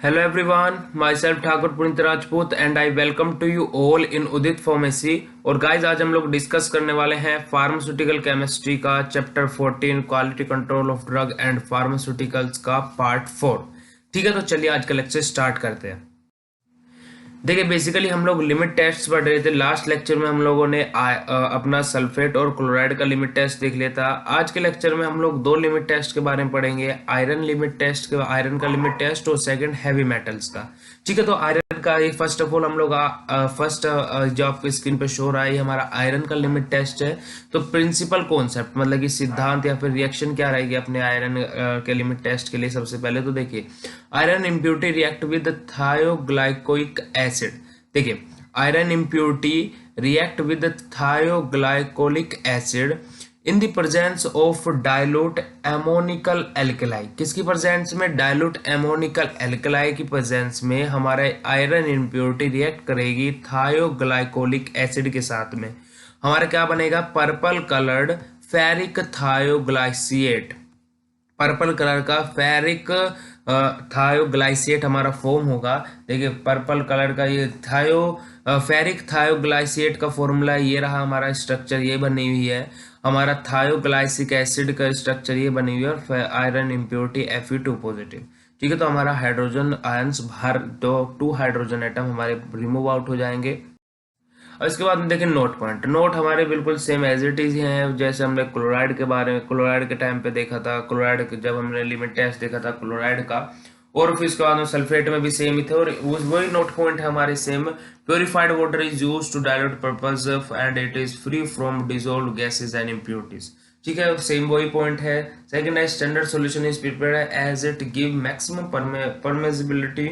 Hello everyone, myself Thakur Puneet Rajput and I welcome to you all in Udit pharmacy. और guys आज हम लोग डिस्कस करने वाले हैं फार्मास्यूटिकल केमिस्ट्री का chapter 14 quality control of drug and pharmaceuticals का पार्ट 4। ठीक है, तो चलिए आज का लेक्चर स्टार्ट करते हैं। देखिए बेसिकली हम लोग लिमिट टेस्ट्स पढ़ रहे थे। लास्ट लेक्चर में हम लोगों ने अपना सल्फेट और क्लोराइड का लिमिट टेस्ट देख लिया था। आज के लेक्चर में हम लोग दो लिमिट टेस्ट के बारे में पढ़ेंगे, आयरन लिमिट टेस्ट के आयरन का लिमिट टेस्ट और सेकंड हैवी मेटल्स का। ठीक है, तो आयरन का ये फर्स्ट ऑफ ऑल हम लोग फर्स्ट जो आपकी स्क्रीन पे शो रहा है हमारा आयरन का लिमिट टेस्ट है। तो प्रिंसिपल कॉन्सेप्ट मतलब कि सिद्धांत या फिर रिएक्शन क्या रहेगी अपने आयरन के लिमिट टेस्ट के लिए। सबसे पहले तो देखिए iron impurity react with thioglycolic acid. देखिए iron impurity react with thioglycolic acid in the presence of dilute ammoniacal alkali. किसकी प्रेजेंस में? डाइल्यूट एमोनिकल एल्कलाई की प्रेजेंस में हमारे आयरन इम्प्योरिटी रिएक्ट करेगी थायोग्लाइकोलिक एसिड के साथ में। हमारा क्या बनेगा? Purple coloured ferric thioglycolate. Purple colour का फेरिक थायोग्लाइसिएट हमारा फॉर्म होगा। देखिए पर्पल कलर का ये फेरिक थायोग्लाइसिएट का फॉर्मूला ये रहा, हमारा स्ट्रक्चर ये बनी हुई है। हमारा थायोग्लाइसिक एसिड का स्ट्रक्चर ये बनी हुई है और आयरन इम्प्योरिटी Fe2 पॉजिटिव। ठीक है, तो हमारा हाइड्रोजन आयंस बाहर टू हाइड्रोजन एटम हमारे रिमूव आउट हो जाएंगे। और इसके बाद में देखें नोट पॉइंट। नोट हमारे बिल्कुल सेम एज इट इज हैं जैसे हमने क्लोराइड के बारे में क्लोराइड के टाइम पे देखा था। क्लोराइड जब हमने लिमिट टेस्ट देखा था क्लोराइड का, और फिर इसके बाद में सल्फेट में भी सेम ही थे और वही नोट पॉइंट है हमारे same. Purified water is use to dilute purpose and it is free from dissolved gases and impurities. ठीक है, सेम वही पॉइंट है। सेकंड है standard solution is prepared as it give maximum permissibility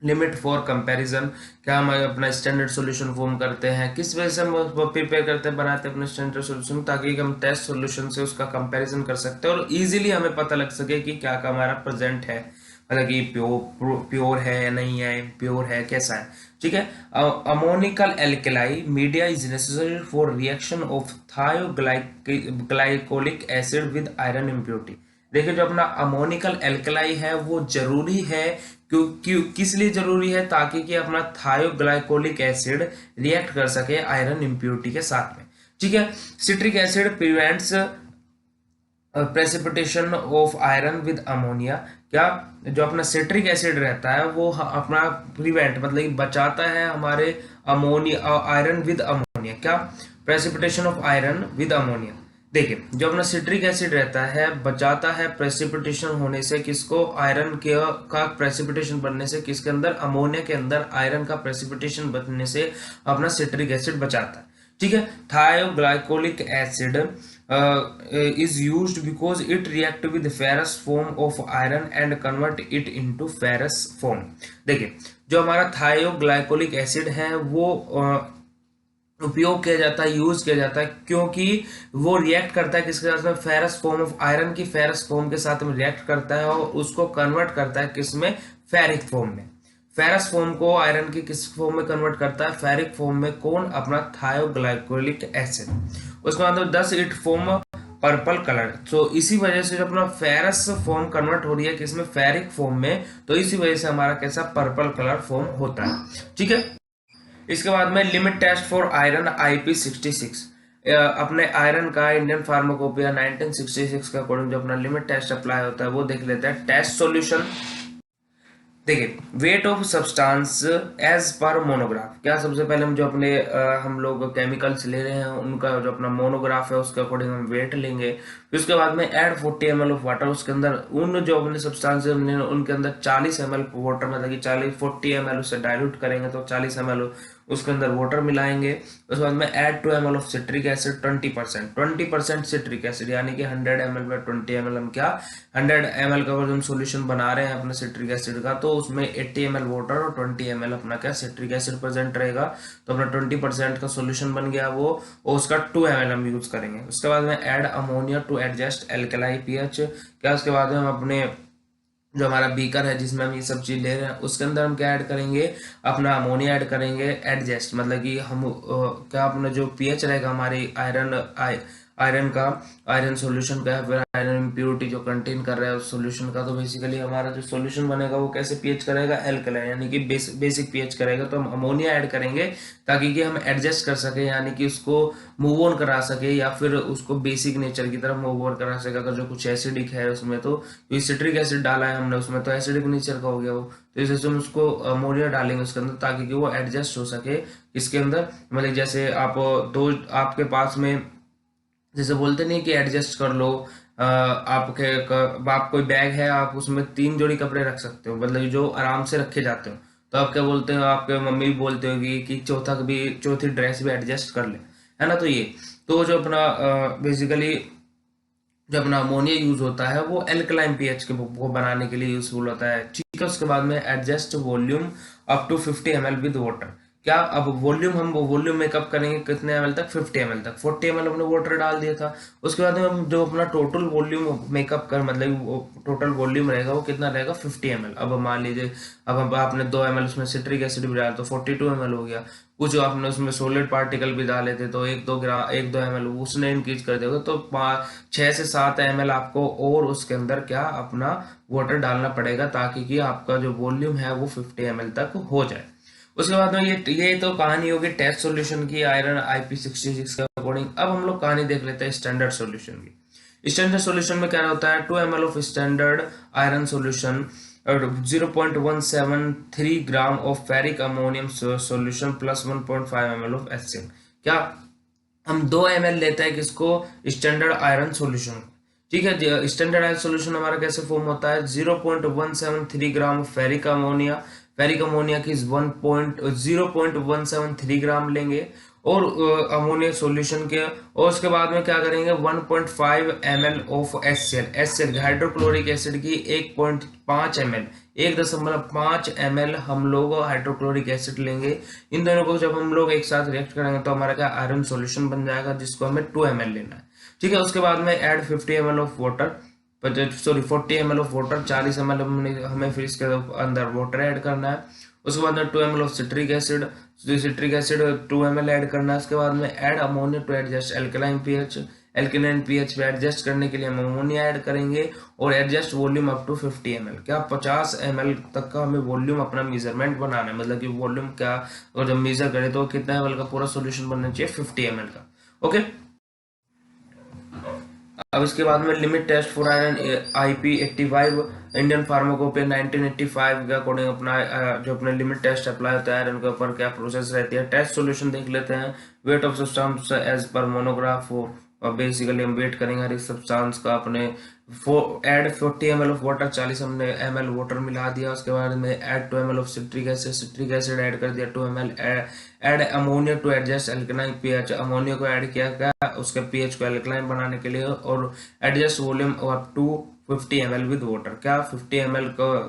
limit for comparison. क्या हम अपना standard solution form करते हैं, किस वजह से हम प्रिपेयर करते हैं, बनाते हैं अपने स्टैंडर्ड सॉल्यूशन, ताकि हम टेस्ट सॉल्यूशन से उसका कंपैरिजन कर सकते हैं और इजीली हमें पता लग सके कि क्या क्या हमारा प्रेजेंट है, मतलब कि प्योर है या नहीं है, प्योर है कैसा है। ठीक है, ammoniacal alkali media is necessary for reaction of थायोग्लाइकोलिक acid with iron impurity. देखिए जो अपना अमोनिकल एल्कलाई है वो जरूरी है। क्यों किस लिए जरूरी है? ताकि कि अपना थायोग्लाइकोलिक एसिड रिएक्ट कर सके आयरन इम्प्योरिटी के साथ में। ठीक है, citric acid prevents precipitation of iron with ammonia. क्या जो अपना सिट्रिक एसिड रहता है वो अपना प्रिवेंट मतलब कि बचाता है हमारे अमोनिया आयरन विद अमोनिया। क्या? Precipitation of iron with ammonia. देखिए जो अपना सिट्रिक एसिड रहता है बचाता है प्रेसिपिटेशन होने से, किसको? आयरन के का प्रेसिपिटेशन बनने से, किसके अंदर? अमोनिया के अंदर आयरन का प्रेसिपिटेशन बनने से अपना सिट्रिक एसिड बचाता है। ठीक है, थायोग्लाइकोलिक acid is used because it react with ferrous form of iron and convert it into ferrous form। देखिए जो हमारा थायोग्लाइकोलिक एसिड है वो उपयोग किया जाता है, यूज किया जाता है, क्योंकि वो रिएक्ट करता है किसके साथ में? फेरस फॉर्म ऑफ आयरन की फेरस फॉर्म के साथ में रिएक्ट करता है और उसको कन्वर्ट करता है किसमें? फेरिक फॉर्म में। फेरस फॉर्म को आयरन की किस फॉर्म में कन्वर्ट करता है? फेरिक फॉर्म में। कौन? अपना थायोग्लाइकोलिक एसिड। उसके बाद thus it form purple colour. तो इसी वजह से जो अपना फेरस फॉर्म कन्वर्ट हो रही है किसमें? फेरिक फॉर्म में, तो इसी वजह से हमारा कैसा पर्पल कलर फॉर्म होता है। ठीक है, इसके बाद में limit test for iron IP66। अपने आयरन का इंडियन फार्माकोपिया 1966 के अकॉर्डिंग जो अपना लिमिट टेस्ट अप्लाई होता है वो देख लेते हैं। टेस्ट सॉल्यूशन देखिए weight of substance as per monograph. क्या? सबसे पहले हम जो अपने हम लोग केमिकल्स ले रहे हैं उनका जो अपना मोनोग्राफ है उसके अकॉर्डिंग हम वेट लेंगे। फिर उसके बाद में ऐड 40 ml ऑफ वाटर। उसके अंदर उन जो अपने सब्सटेंस हमने उनके अंदर 40 ml वाटर मतलब कि 40 ml उसे डाइल्यूट करेंगे तो 40 ml उसके अंदर वाटर मिलाएंगे। उसके बाद में add 2 ml of citric acid 20% citric acid, यानी कि 100 ml में 20 ml हम क्या 100 ml का अगर हम सॉल्यूशन बना रहे हैं अपने सिट्रिक एसिड का तो उसमें 80 ml वाटर और 20 ml अपना क्या सिट्रिक एसिड प्रेजेंट रहेगा। तो अपना 20% का सॉल्यूशन बन गया वो, और उसका 2 ml हम यूज करेंगे। उसके बाद में add ammonia to adjust alkali pH। क्या? उसके बाद में हम अपने जो हमारा बीकर है जिसमें हम ये सब चीज ले रहे हैं उसके अंदर हम क्या ऐड करेंगे? अपना अमोनिया ऐड करेंगे। एडजस्ट मतलब कि हम क्या अपना जो पीएच रहेगा हमारी आयरन आयरन का, आयरन सॉल्यूशन का है, फिर आयरन इम्प्योरिटी जो कंटेन कर रहा है उस सॉल्यूशन का। तो बेसिकली हमारा जो सॉल्यूशन बनेगा वो कैसे पीएच करेगा, एल्कलाइन, यानी कि बेसिक पीएच करेगा। तो हम अमोनिया ऐड करेंगे ताकि कि हम एडजस्ट कर सके, यानी कि उसको मूव ऑन करा सके या फिर उसको बेसिक नेचर की तरफ मूव ऑन करा सके। अगर जो कुछ एसिडिक है उसमें, तो सिट्रिक एसिड डाला है हमने उसमें, तो एसिडिक नेचर का हो गया वो। तो इस वजह से हम उसको अमोनिया डालेंगे उसके अंदर ताकि कि वो एडजस्ट हो सके इसके अंदर। मतलब जैसे आप दो, आपके पास में जैसे बोलते नहीं कि एडजस्ट कर लो, आप कोई बैग है, आप उसमें 3 जोड़ी कपड़े रख सकते हो, मतलब जो आराम से रखे जाते हो। तो आप क्या बोलते हो, आपके मम्मी भी बोलते होगी कि चौथी ड्रेस भी एडजस्ट कर ले, है ना। तो ये तो जो अपना बेसिकली जो अपना अमोनिया यूज होता है वो एल्कलाइन पीएच के को बनाने के लिए यूजफुल होता है। ठीक है, उसके बाद में adjust volume up to 50 ml with water. क्या अब वॉल्यूम, हम वॉल्यूम मेकअप करेंगे कितने ml तक, 50 ml तक। 40 ml हमने वाटर डाल दिया था। उसके बाद में हम जो अपना टोटल वॉल्यूम मेकअप कर, मतलब टोटल वॉल्यूम रहेगा वो कितना रहेगा, 50 ml। अब मान लीजिए, अब आपने 2 ml उसमें सिट्रिक एसिड भी डाला तो 42 ml हो गया। कुछ आपने उसमें सोलिड पार्टिकल भी डाले थे तो 1-2 ml उसने इंक्रीज कर दिया, तो 6 से 7 ml आपको और उसके अंदर क्या अपना वाटर डालना पड़ेगा ताकि कि आपका जो वॉल्यूम है वो 50 ml तक हो जाए। उसके बाद में ये तो कहानी होगी टेस्ट सॉल्यूशन की, आयरन IP66 के अकॉर्डिंग। अब हम लोग कहानी देख लेते हैं स्टैंडर्ड सॉल्यूशन की। स्टैंडर्ड सॉल्यूशन में क्या होता है, 2 ml of standard iron solution और 0.173 gram of ferric ammonium solution plus 1.5 ml of HCl। क्या हम 2 ml लेते हैं किसको, स्टैंडर्ड आयरन सॉल्यूशन। ठीक है, स्टैंडर्ड आयरन सॉल्यूशन हमारा कैसे फॉर्म होता है, 0.173 ग्राम फेरिक अमोनिया, फेरिक अमोनिया की 0.173 ग्राम लेंगे और अमोनिया सॉल्यूशन के, और उसके बाद में क्या करेंगे, 1.5 ml of HCl hydrochloric acid की 1.5 ml, 1.5 ml हम लोग हाइड्रोक्लोरिक एसिड लेंगे। इन दोनों को जब हम लोग एक साथ रिएक्ट करेंगे तो हमारा क्या आयरन सॉल्यूशन बन जाएगा, जिसको हमें 2 ml लेना है। ठीक है, उसके बाद में add 50 ml of water, 40 ml of water, 40 ml हमें फिर इसके अंदर वाटर ऐड करना है। उसके बाद में 2 ml of citric acid, 2 ml add करना है। उसके बाद में add ammonia to adjust alkaline pH, alkaline pH पे एडजस्ट करने के लिए हम अमोनिया ऐड करेंगे और adjust volume up to 50 ml। क्या 50 ml तक का हमें वॉल्यूम अपना मेजरमेंट बनाना है, मतलब कि वॉल्यूम क्या, अगर जब मेजर करें तो कितना ml का पूरा सॉल्यूशन बनना चाहिए, 50 ml का। ओके, अब इसके बाद में limit test for iron IP85, Indian pharmacopoeia 1985 के अकॉर्डिंग अपना जो अपने लिमिट टेस्ट अप्लाई होता है आयरन के ऊपर, क्या प्रोसेस रहती है। टेस्ट सॉल्यूशन देख लेते हैं। Weight of substance as per monograph, और बेसिकली हम वेट करेंगे हर एक सब्सटेंस का अपने। ऐड 40 ml ऑफ वाटर, 40 हमने ml वाटर मिला दिया। उसके बाद में add 2 ml of citric acid add कर दिया, 2 ml। Add ammonia to adjust alkaline pH, ammonia को ऐड किया गया उसके पीएच को एल्कलाइन बनाने के लिए, और adjust volume up to 50 ml with water. क्या 50 ml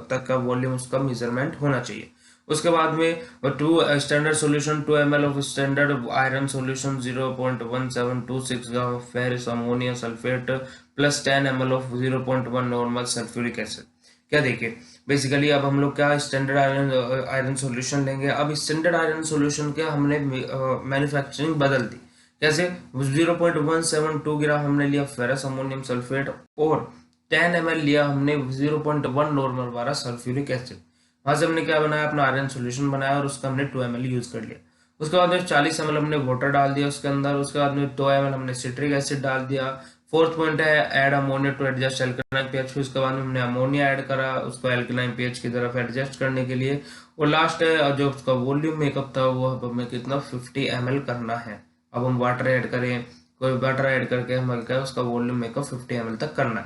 तक का वॉल्यूम उसका मेजरमेंट होना चाहिए। उसके बाद में standard solution 2 ml of standard iron solution, 0.1726 gram of ferrous ammonia sulphate plus 10 ml of 0.1 normal sulphuric acid. क्या देखिए, बेसिकली अब हम लोग क्या स्टैंडर्ड आयरन सॉल्यूशन लेंगे। अब स्टैंडर्ड आयरन सॉल्यूशन के हमने मैन्युफैक्चरिंग बदल दी। कैसे, 0.172 ग्राम हमने लिया फेरस अमोनियम सल्फेट और 10 ml लिया हमने 0.1 नॉर्मल वाला सल्फ्यूरिक एसिड। वहां से हमने क्या बनाया, अपना आयरन सॉल्यूशन बनाया और उसका हमने 2 ml यूज कर लिया। उसके बाद में 40 ml हमने वाटर डाल दिया उसके अंदर। उसके बाद में 2 ml हमने सिट्रिक एसिड डाल दिया। फोर्थ पॉइंट है add ammonia to adjust alkaline pH. उसके बाद में हमने अमोनिया ऐड करा उसको एल्कलाइन पीएच की तरफ एडजस्ट करने के लिए। और लास्ट है जो उसका वॉल्यूम मेकअप था वो हमें कितना 50 ml करना है। अब हम वाटर ऐड करें, कोई वाटर ऐड करके हम क्या उसका वॉल्यूम मेकअप 50 ml तक करना है।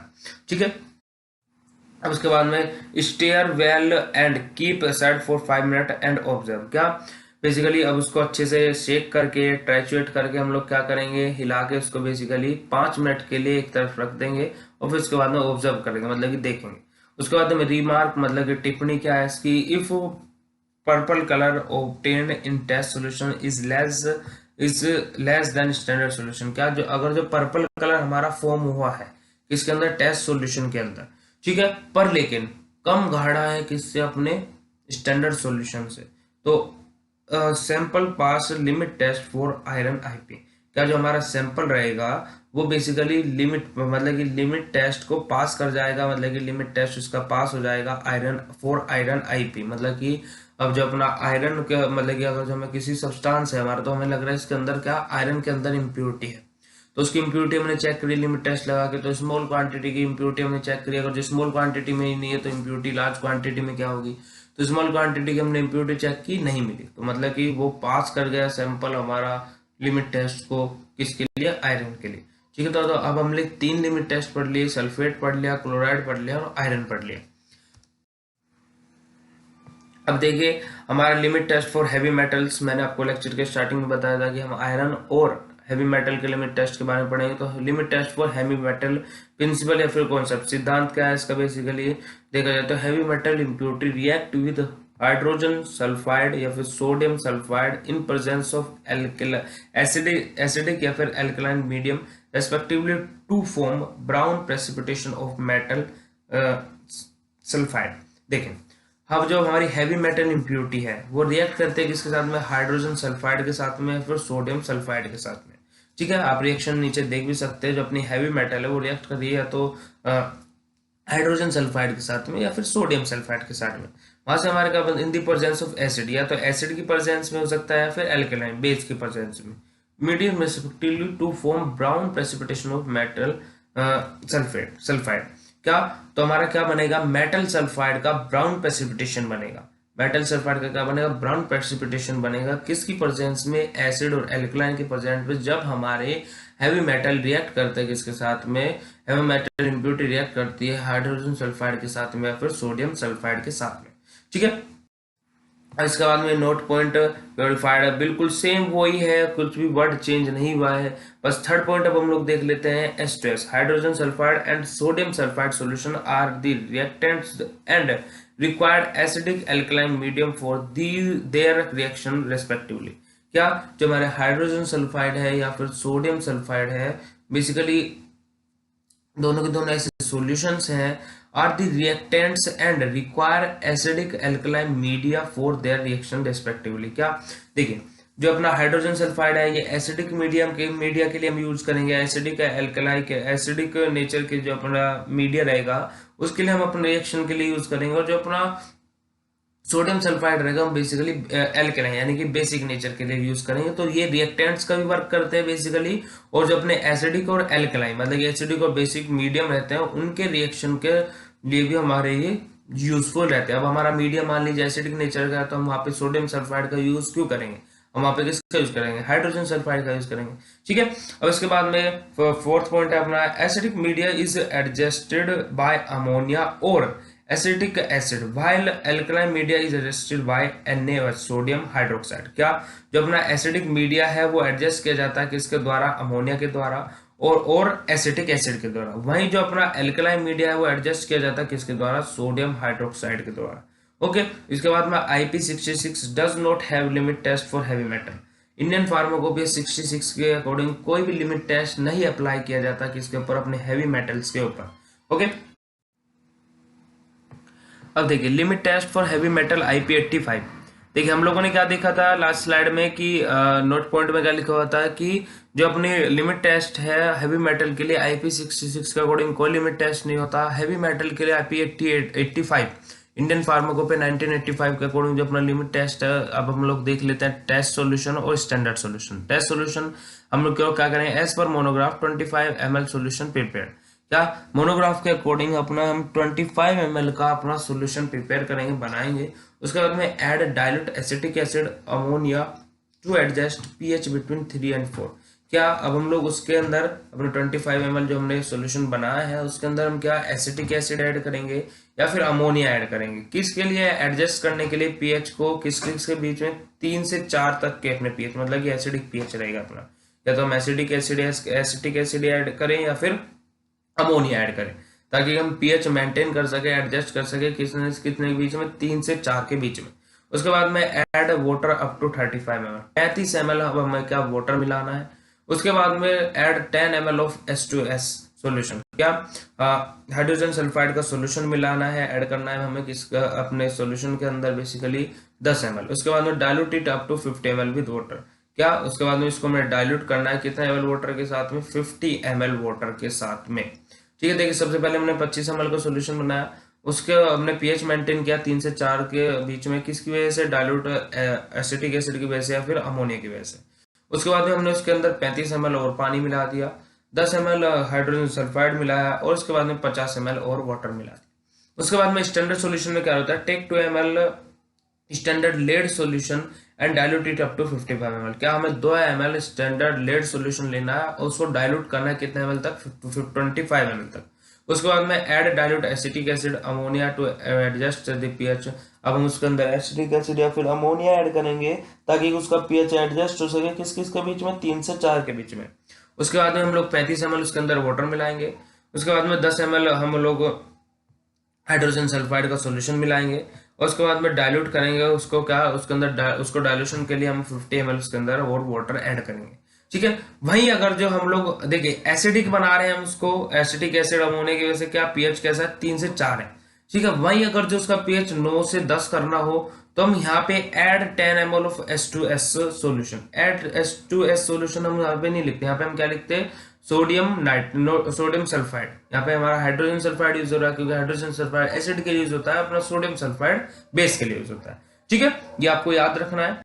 ठीक है, अब उसके बाद में stir well and keep aside for 5 minute and observe. क्या बेसिकली अब उसको अच्छे से शेक करके ट्राइचुएट करके हम लोग क्या करेंगे, हिला के उसको बेसिकली 5 मिनट के लिए एक तरफ रख देंगे और फिर उसके बाद में ऑब्जर्व करेंगे, मतलब कि देखेंगे। उसके बाद में रिमार्क, मतलब कि टिप्पणी क्या है इसकी, if purple colour obtained in test solution is less than standard solution. क्या जो अगर जो पर्पल कलर हमारा फॉर्म हुआ है किसके अंदर, टेस्ट सॉल्यूशन के अंदर, ठीक है, पर लेकिन कम गाढ़ा है किससे, अपने स्टैंडर्ड सॉल्यूशन से, तो sample pass limit test for iron IP। क्या जो हमारा सैंपल रहेगा वो बेसिकली लिमिट मतलब कि लिमिट टेस्ट को पास कर जाएगा, मतलब कि लिमिट टेस्ट उसका पास हो जाएगा आयरन फॉर आयरन आईपी। मतलब कि अब जो अपना आयरन के मतलब कि अगर जो हमें किसी सब्सटेंस है हमारा, तो हमें लग रहा है इसके अंदर क्या आयरन के अंदर इम्प्योरिटी है, तो उसकी इम्प्योरिटी हमने चेक करी लिमिट टेस्ट लगा के, तो स्मॉल क्वांटिटी की इम्प्योरिटी हमने चेक करी। अगर जो स्मॉल क्वांटिटी में ही नहीं है तो इम्प्योरिटी लार्ज क्वांटिटी में क्या होगी, तो स्मॉल क्वांटिटी की हमने इम्प्योरिटी चेक की, नहीं मिली, तो मतलब कि वो पास कर गया सैंपल हमारा लिमिट टेस्ट को, किसके लिए, आयरन के लिए। ठीक है, तो अब हमने 3 लिमिट टेस्ट पढ़ लिए, सल्फेट पढ़ लिया, क्लोराइड पढ़ लिया और आयरन पढ़ लिया। अब देखिए हमारा limit test for heavy metals, मैंने आपको लेक्चर के स्टार्टिंग में बताया था कि हम आयरन और हैवी मेटल के लिमिट टेस्ट के बारे में पढ़ेंगे। तो limit test for heavy metal principle या फिर कॉन्सेप्ट, सिद्धांत क्या है इसका, बेसिकली देखा जाए तो heavy metal impurity react with hydrogen sulphide या फिर sodium sulphide in presence of acidic या फिर alkaline medium respectively to form brown precipitation of metal sulphide. देखें, अब जो हमारी हैवी मेटल इम्प्योरिटी है वो रिएक्ट करते हैं किसके साथ में, हाइड्रोजन सल्फाइड के साथ में, फिर सोडियम सल्फाइड के साथ में। ठीक है, आप रिएक्शन नीचे देख भी सकते हैं, जो अपनी हैवी मेटल है वो रिएक्ट कर रही है तो हाइड्रोजन सल्फाइड के साथ में या फिर सोडियम सल्फाइड के साथ में। वहां से हमारे क्या इन दी प्रेजेंस ऑफ एसिड, या तो एसिड की प्रेजेंस में हो सकता है या फिर एल्कलाइन बेस की प्रेजेंस में, medium respectively to form brown precipitation of metal sulphide. क्या, तो हमारा क्या बनेगा, मेटल सल्फाइड का ब्राउन प्रेसिपिटेशन बनेगा। मेटल सल्फाइड का क्या बनेगा, ब्राउन प्रेसिपिटेशन बनेगा, किसकी प्रेजेंस में, एसिड और एल्कलाइन के प्रेजेंस में, जब हमारे हैवी मेटल रिएक्ट करते हैं किसके साथ में, हैवी मेटल इम्प्योरिटी रिएक्ट करती है हाइड्रोजन सल्फाइड के साथ में या फिर सोडियम सल्फाइड के साथ में। ठीक है, इसके बाद में नोट पॉइंट प्योरीफाइड है, बिल्कुल सेम वही है, कुछ भी वर्ड चेंज नहीं हुआ है। बस थर्ड पॉइंट अब हम लोग देख लेते हैं, एस्ट्रेस hydrogen sulphide and sodium sulphide solution are the reactants and required acidic alkaline medium for their reaction respectively. क्या, जो हमारे हाइड्रोजन सल्फाइड है या फिर सोडियम सल्फाइड है, बेसिकली दोनों के दोनों ऐसे सॉल्यूशंस हैं, are the reactants and require acidic alkaline media for their reaction respectively. क्या, देखिए जो अपना हाइड्रोजन सल्फाइड है ये एसिडिक मीडिया के लिए हम यूज करेंगे, एसिडिक एल्कलाई के एसिडिक नेचर के जो अपना मीडिया रहेगा उसके लिए हम अपने रिएक्शन के लिए यूज करेंगे, और जो अपना सोडियम सल्फाइड रहेगा हम बेसिकली एल्कलाइन यानी कि बेसिक नेचर के लिए यूज करेंगे। तो ये रिएक्टेंट्स का भी वर्क करते हैं बेसिकली, और जो अपने एसिडिक और एल्कलाइन मतलब एसिडिक और बेसिक मीडियम रहते हैं उनके रिएक्शन के लिए भी हमारे ये यूजफुल रहते हैं। अब हमारा मीडियम मान लीजिए एसिडिक नेचर का है, तो हम वहाँ पे सोडियम सल्फाइड का यूज क्यों करेंगे, हम वहाँ पे किसका यूज करेंगे, हाइड्रोजन सल्फाइड का यूज करेंगे। ठीक है, अब इसके बाद में फोर्थ पॉइंट है अपना, acidic media is adjusted by ammonia और acetic acid while alkaline media is adjusted by Na sodium hydroxide. क्या, जो अपना एसिडिक मीडिया है वो एडजस्ट किया जाता है किसके द्वारा, अमोनिया के द्वारा और एसिटिक एसिड के द्वारा। वहीं जो अपना एल्कलाइन मीडिया है वो एडजस्ट किया जाता है किसके द्वारा, सोडियम हाइड्रोक्साइड के द्वारा। ओके, इसके बाद में IP66 does not have limit test for heavy metal. Indian pharmacopoeia 66 के अकॉर्डिंग कोई भी लिमिट टेस्ट नहीं अप्लाई किया जाता किसके ऊपर, अपने हैवी मेटल्स के ऊपर। ओके, अब देखिए limit test for heavy metal IP85। देखिए हम लोगों ने क्या देखा था लास्ट स्लाइड में कि नोट पॉइंट में क्या लिखा हुआ था कि जो अपनी लिमिट टेस्ट है हैवी मेटल के लिए IP66 के अकॉर्डिंग कोई लिमिट टेस्ट नहीं होता। हैवी मेटल के लिए IP85 इंडियन फार्माकोपिया 1985 के अकॉर्डिंग जो अपना लिमिट टेस्ट है, अब हम लोग देख लेते हैं टेस्ट सॉल्यूशन और स्टैंडर्ड सॉल्यूशन। टेस्ट सॉल्यूशन हम लोग क्या करेंगे, as per monograph 25 ml solution prepare. क्या, मोनोग्राफ के अकॉर्डिंग अपना हम 25 ml का अपना सॉल्यूशन प्रिपेयर करेंगे, बनाएंगे। उसके बाद में add dilute acetic acid ammonia to adjust pH between 3 and 4। क्या, अब हम लोग उसके अंदर अपने 25 ml जो हमने सॉल्यूशन बनाया है उसके अंदर हम क्या एसिटिक एसिड ऐड करेंगे या फिर अमोनिया ऐड करेंगे, किसके लिए, एडजस्ट करने के लिए pH को किसके बीच में, 3 से 4 तक के अपने pH, मतलब कि एसिडिक pH रहेगा अपना। या तो हम एसिटिक एसिड ऐड करें या फिर अमोनिया ऐड करें, ताकि हम pH मेंटेन कर सके, एडजस्ट कर सके कितने के बीच में, 3 से 4 के बीच में। उसके बाद में add water up to 35 ml, 35 ml अब हमें क्या वाटर मिलाना है। उसके बाद में add 10 ml of H2S solution. क्या, हाइड्रोजन सल्फाइड का सॉल्यूशन मिलाना है, ऐड करना है हमें किसका, अपने सॉल्यूशन के अंदर बेसिकली 10 ml। उसके बाद में dilute it up to 50 ml with water. क्या, उसके बाद में इसको हमें डाइल्यूट करना है कितना ml वाटर के साथ में, 50 ml वाटर के साथ में। ठीक है, देखिए सबसे पहले हमने 25 ml का सोल्यूशन बनाया, उसके हमने पीएच मेंटेन किया 3 से 4 के बीच में, किसकी वजह से, डाइल्यूट एसिटिक एसिड की वजह से या फिर अमोनिया की वजह से। उसके बाद में हमने उसके अंदर 35 ml और पानी मिला दिया, 10 ml हाइड्रोजन सल्फाइड मिलाया और उसके बाद में 50 ml और वाटर मिला दिया। उसके बाद में स्टैंडर्ड सॉल्यूशन में क्या होता है, take 2 ml standard lead solution and dilute it up to 55 ml। क्या हमें 2 ml स्टैंडर्ड लेड सॉल्यूशन लेना है और उसको डाइल्यूट करना है कितने ml तक, 25 ml तक। उसके बाद में add dilute acetic acid ammonia to adjust the pH. अब हम उसके अंदर एसिटिक एसिड या फिर अमोनिया ऐड करेंगे ताकि उसका पीएच एडजस्ट हो सके, किस किस के बीच में, 3 से 4 के बीच में। उसके बाद में हम लोग 35 ml उसके अंदर वाटर मिलाएंगे। उसके बाद में 10 ml हम लोग हाइड्रोजन सल्फाइड का सॉल्यूशन मिलाएंगे और उसके बाद में डाइल्यूट करेंगे उसको, क्या उसके अंदर उसको डाइल्यूशन के लिए हम 50 ml उसके अंदर और वाटर ऐड करेंगे। ठीक है, वहीं अगर जो हम लोग देखिए एसिडिक बना रहे हैं हम उसको, एसिटिक एसिड अमोनिया की वजह से क्या पीएच कैसा है, 3 से 4 है। ठीक है, वहीं अगर जो उसका पीएच 9 से 10 करना हो तो हम यहाँ पे add 10 ml of H2S solution. Add H2S solution हम यहाँ पे नहीं लिखते, यहाँ पे हम क्या लिखते हैं, सोडियम सल्फाइड। यहाँ पे हमारा हाइड्रोजन सल्फाइड यूज हो रहा है क्योंकि हाइड्रोजन सल्फाइड एसिड के लिए यूज होता है, अपना सोडियम सल्फाइड बेस के लिए यूज होता है। ठीक है, ये आपको याद रखना है।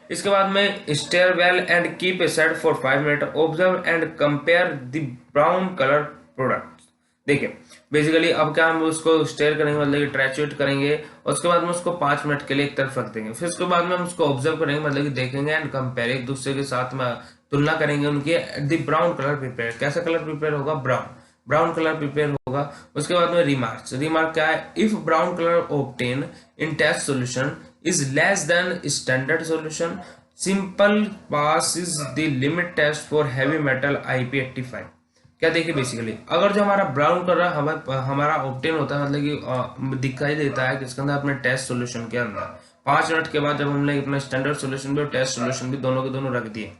इसके बाद में stir well and keep aside for 5 minute, observe and compare the brown colour product. देखिए बेसिकली अब क्या हम उसको स्टेयर करेंगे, मतलब कि ट्रैचुएट करेंगे और उसके बाद में उसको 5 मिनट के लिए एक तरफ रख देंगे। फिर उसके बाद में हम उसको ऑब्जर्व करेंगे, मतलब कि देखेंगे एंड कंपेयर, एक दूसरे के साथ में तुलना करेंगे उनके। द ब्राउन कलर प्रिपेयर, कैसा कलर प्रिपेयर होगा, ब्राउन कलर प्रिपेयर होगा। उसके बाद में रिमार्क्स, रिमार्क क्या है, if brown colour obtain in test solution is less than standard solution, simple pass is the limit test for heavy metal IP85। क्या देखिए बेसिकली अगर जो हमारा ब्राउन कलर हमारा ऑब्टेन होता है, मतलब कि दिखाई देता है किसके अंदर, अपने टेस्ट सॉल्यूशन के अंदर, 5 मिनट के बाद जब हमने अपना स्टैंडर्ड सॉल्यूशन भी और टेस्ट सॉल्यूशन भी दोनों के दोनों रख दिए,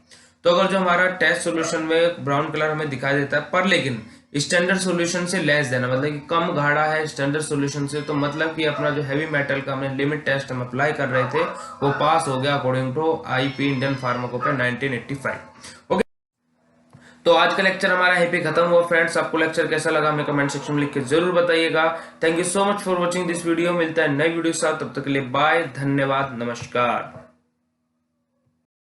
तो अगर जो हमारा टेस्ट सॉल्यूशन में ब्राउन कलर हमें दिखाई देता है पर लेकिन स्टैंडर्ड सॉल्यूशन से लेस देना, मतलब कि कम गाढ़ा है स्टैंडर्ड सॉल्यूशन से, तो मतलब कि अपना जो हैवी मेटल का हमने लिमिट टेस्ट हम अप्लाई कर रहे थे वो पास हो गया according to IP Indian pharmacopoeia 1985। Okay, तो आज का लेक्चर हमारा यहीं पे खत्म हुआ फ्रेंड्स। आपको लेक्चर कैसा लगा हमें कमेंट सेक्शन में लिख के जरूर बताइएगा। Thank you so much for watching this video. मिलता है नई वीडियो के साथ, तब तक के लिए बाय, धन्यवाद, नमस्कार।